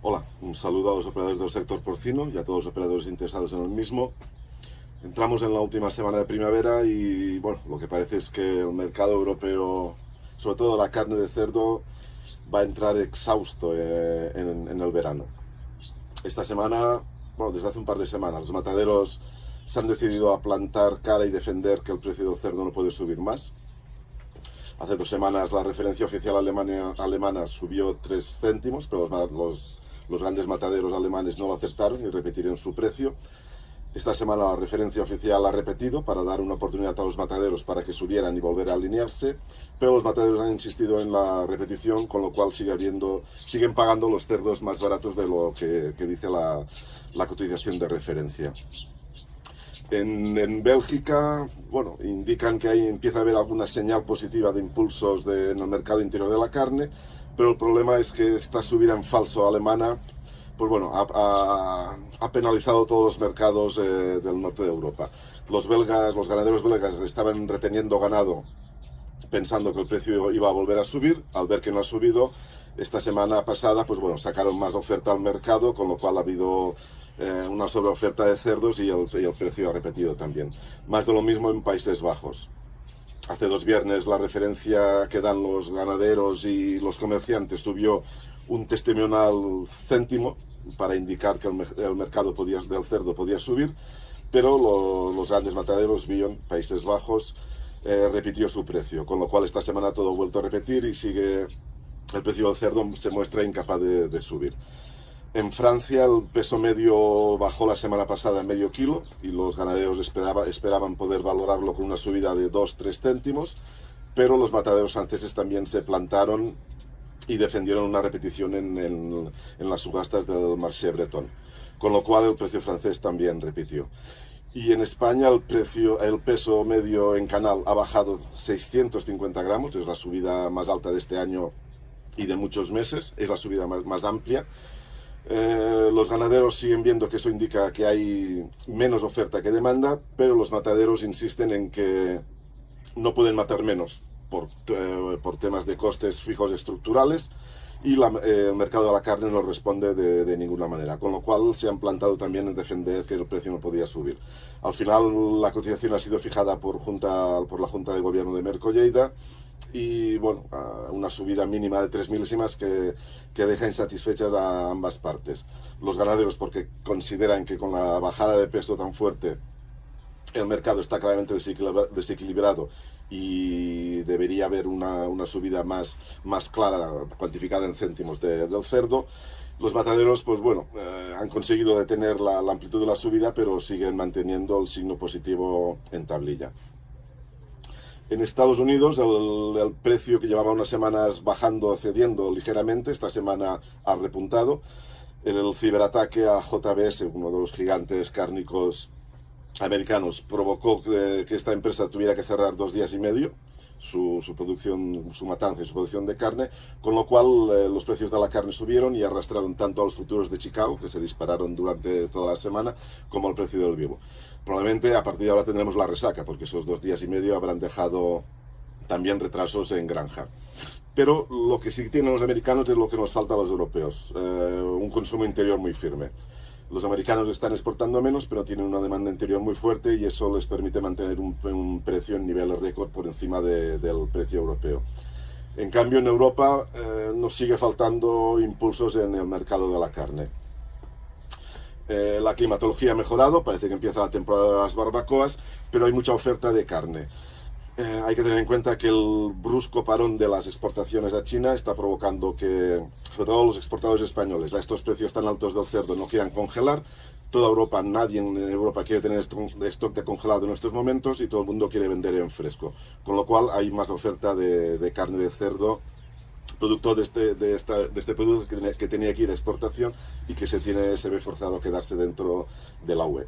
Hola, un saludo a los operadores del sector porcino y a todos los operadores interesados en el mismo. Entramos en la última semana de primavera y bueno, lo que parece es que el mercado europeo, sobre todo la carne de cerdo, va a entrar exhausto en el verano. Esta semana, bueno, desde hace un par de semanas, los mataderos se han decidido a plantar cara y defender que el precio del cerdo no puede subir más. Hace 2 semanas la referencia oficial alemana subió 3 céntimos, pero los grandes mataderos alemanes no lo aceptaron y repitieron su precio. Esta semana la referencia oficial ha repetido para dar una oportunidad a los mataderos para que subieran y volver a alinearse, pero los mataderos han insistido en la repetición, con lo cual siguen pagando los cerdos más baratos de lo que dice la cotización de referencia. En Bélgica, bueno, indican que ahí empieza a haber alguna señal positiva de impulsos en el mercado interior de la carne, pero el problema es que esta subida en falso alemana, pues bueno, ha penalizado todos los mercados del norte de Europa. Los ganaderos belgas estaban reteniendo ganado pensando que el precio iba a volver a subir. Al ver que no ha subido, esta semana pasada, pues bueno, sacaron más oferta al mercado, con lo cual ha habido una sobreoferta de cerdos y el precio ha repetido también. Más de lo mismo en Países Bajos. Hace 2 viernes la referencia que dan los ganaderos y los comerciantes subió un testimonial céntimo para indicar que el mercado del cerdo podía subir, pero los grandes mataderos, Bion, Países Bajos, repitió su precio, con lo cual esta semana todo ha vuelto a repetir y el precio del cerdo se muestra incapaz de subir. En Francia el peso medio bajó la semana pasada en medio kilo y los ganaderos esperaban poder valorarlo con una subida de 2-3 céntimos, pero los mataderos franceses también se plantaron y defendieron una repetición en las subastas del marché breton, con lo cual el precio francés también repitió. Y en España el peso medio en canal ha bajado 650 gramos, es la subida más alta de este año y de muchos meses, es la subida más amplia. Los ganaderos siguen viendo que eso indica que hay menos oferta que demanda, pero los mataderos insisten en que no pueden matar menos por temas de costes fijos estructurales y el mercado de la carne no responde de ninguna manera, con lo cual se han plantado también en defender que el precio no podía subir. Al final la cotización ha sido fijada por la Junta de Gobierno de Mercolleda y bueno, una subida mínima de 3 milésimas que deja insatisfechas a ambas partes. Los ganaderos porque consideran que con la bajada de peso tan fuerte el mercado está claramente desequilibrado y debería haber una subida más clara, cuantificada en céntimos del cerdo. Los mataderos, pues bueno, han conseguido detener la amplitud de la subida, pero siguen manteniendo el signo positivo en tablilla. En Estados Unidos el precio que llevaba unas semanas bajando, cediendo ligeramente, esta semana ha repuntado. El ciberataque a JBS, uno de los gigantes cárnicos americanos, provocó que esta empresa tuviera que cerrar 2 días y medio su producción, su matanza y su producción de carne, con lo cual los precios de la carne subieron y arrastraron tanto a los futuros de Chicago, que se dispararon durante toda la semana, como al precio del vivo. Probablemente a partir de ahora tendremos la resaca, porque esos 2 días y medio habrán dejado también retrasos en granja. Pero lo que sí tienen los americanos es lo que nos falta a los europeos, un consumo interior muy firme. Los americanos están exportando menos, pero tienen una demanda interior muy fuerte y eso les permite mantener un precio en niveles récord por encima del precio europeo. En cambio, en Europa nos sigue faltando impulsos en el mercado de la carne. La climatología ha mejorado, parece que empieza la temporada de las barbacoas, pero hay mucha oferta de carne. Hay que tener en cuenta que el brusco parón de las exportaciones a China está provocando que, sobre todo los exportadores españoles, a estos precios tan altos del cerdo no quieran congelar. Toda Europa, nadie en Europa quiere tener stock de congelado en estos momentos y todo el mundo quiere vender en fresco. Con lo cual hay más oferta de carne de cerdo, producto de este producto que tenía que ir a exportación y que se ve forzado a quedarse dentro de la UE.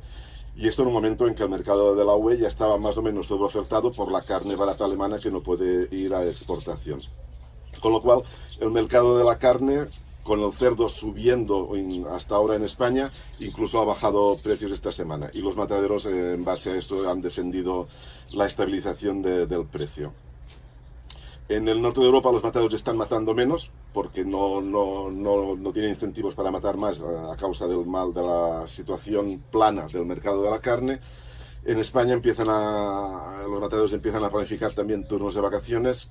Y esto en un momento en que el mercado de la UE ya estaba más o menos sobreofertado por la carne barata alemana que no puede ir a exportación. Con lo cual, el mercado de la carne, con el cerdo subiendo hasta ahora en España, incluso ha bajado precios esta semana. Y los mataderos, en base a eso, han defendido la estabilización del precio. En el norte de Europa los mataderos están matando menos porque no tienen incentivos para matar más a causa del mal de la situación plana del mercado de la carne. En España los mataderos empiezan a planificar también turnos de vacaciones,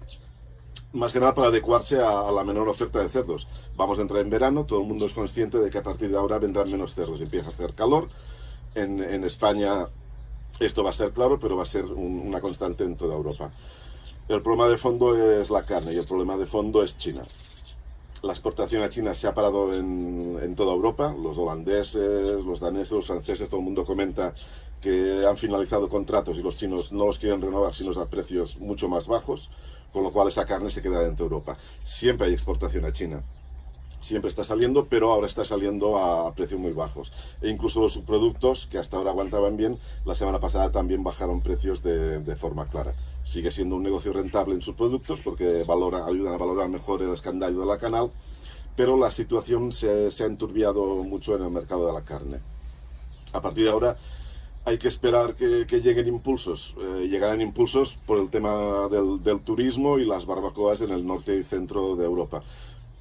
más que nada para adecuarse a la menor oferta de cerdos. Vamos a entrar en verano, todo el mundo es consciente de que a partir de ahora vendrán menos cerdos, empieza a hacer calor. En España esto va a ser claro, pero va a ser una constante en toda Europa. El problema de fondo es la carne y el problema de fondo es China. La exportación a China se ha parado en toda Europa. Los holandeses, los daneses, los franceses, todo el mundo comenta que han finalizado contratos y los chinos no los quieren renovar sino a precios mucho más bajos, con lo cual esa carne se queda dentro de Europa. Siempre hay exportación a China. Siempre está saliendo, pero ahora está saliendo a precios muy bajos. E incluso los subproductos, que hasta ahora aguantaban bien, la semana pasada también bajaron precios de forma clara. Sigue siendo un negocio rentable en subproductos porque ayudan a valorar mejor el escandallo de la canal, pero la situación se ha enturbiado mucho en el mercado de la carne. A partir de ahora hay que esperar que lleguen impulsos. Llegarán impulsos por el tema del turismo y las barbacoas en el norte y centro de Europa.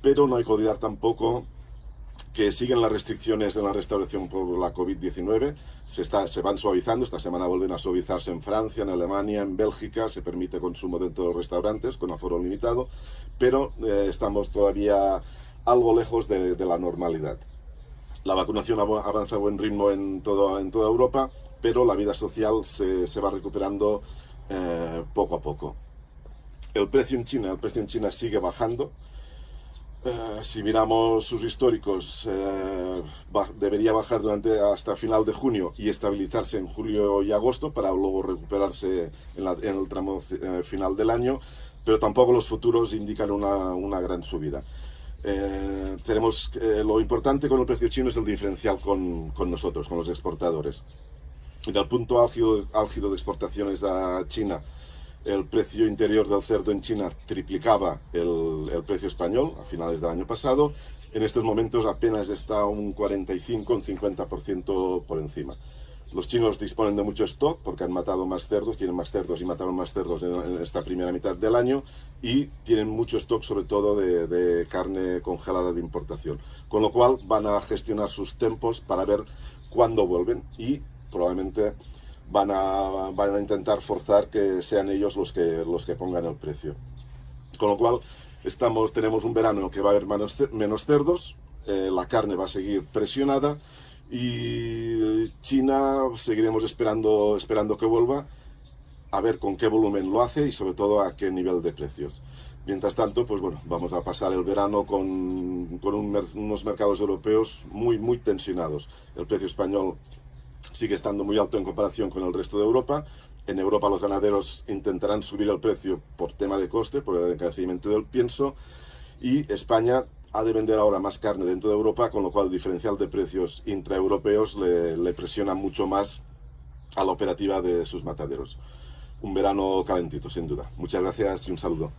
Pero no hay que olvidar tampoco que siguen las restricciones de la restauración por la COVID-19, se van suavizando, esta semana vuelven a suavizarse en Francia, en Alemania, en Bélgica, se permite consumo dentro de los restaurantes con aforo limitado, pero estamos todavía algo lejos de la normalidad. La vacunación avanza a buen ritmo en toda Europa, pero la vida social se va recuperando poco a poco. El precio en China sigue bajando. Si miramos sus históricos, debería bajar hasta final de junio y estabilizarse en julio y agosto para luego recuperarse en el tramo final del año, pero tampoco los futuros indican una gran subida. Lo importante con el precio chino es el diferencial con nosotros, con los exportadores. Del punto álgido de exportaciones a China, el precio interior del cerdo en China triplicaba el precio español a finales del año pasado. En estos momentos apenas está un 45, un 50% por encima. Los chinos disponen de mucho stock porque han matado más cerdos, tienen más cerdos y mataron más cerdos en esta primera mitad del año, y tienen mucho stock sobre todo de carne congelada de importación. Con lo cual van a gestionar sus tempos para ver cuándo vuelven y probablemente van a intentar forzar que sean ellos los que pongan el precio. Con lo cual tenemos un verano en el que va a haber menos cerdos, la carne va a seguir presionada y China seguiremos esperando que vuelva, a ver con qué volumen lo hace y sobre todo a qué nivel de precios. Mientras tanto, pues bueno, vamos a pasar el verano con unos mercados europeos muy tensionados. El precio español sigue estando muy alto en comparación con el resto de Europa. En Europa los ganaderos intentarán subir el precio por tema de coste, por el encarecimiento del pienso, y España ha de vender ahora más carne dentro de Europa, con lo cual el diferencial de precios intraeuropeos le presiona mucho más a la operativa de sus mataderos. Un verano calentito, sin duda. Muchas gracias y un saludo.